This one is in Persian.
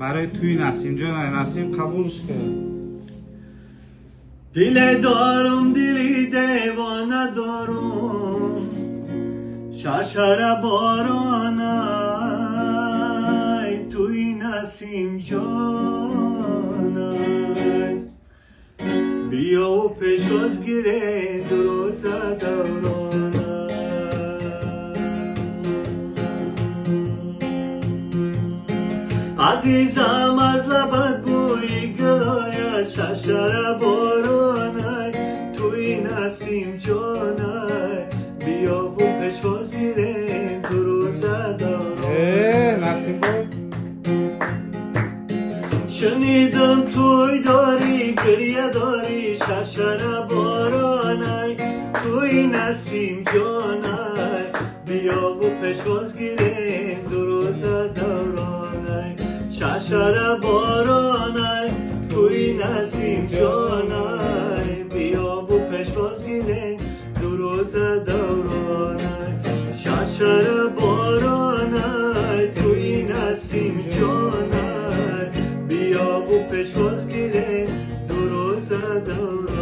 برای توی نسیم جان نسیم قبولش کرد. دل دارم دلی دیوانه دارم شرشر بارانای توی نسیم جانای بیا و پیشواز گیره دروز دورانای عزیزم از لبت بوی گلاید شرشر بارانای توی نسیم جانای بیا و پیشواز گیره دروز دورانای نسیم بود شنیدم توی داری گریه داری شرشر بارانای توی نسیم جانای بیا و پیشواز گیره دروز دورانای شرشر بارانای توی نسیم جانای بیا و پیشواز گیره دروز دورانای شرشر بارانای توی نسیم جانای بیا و پیشواز گیره دروز دورانای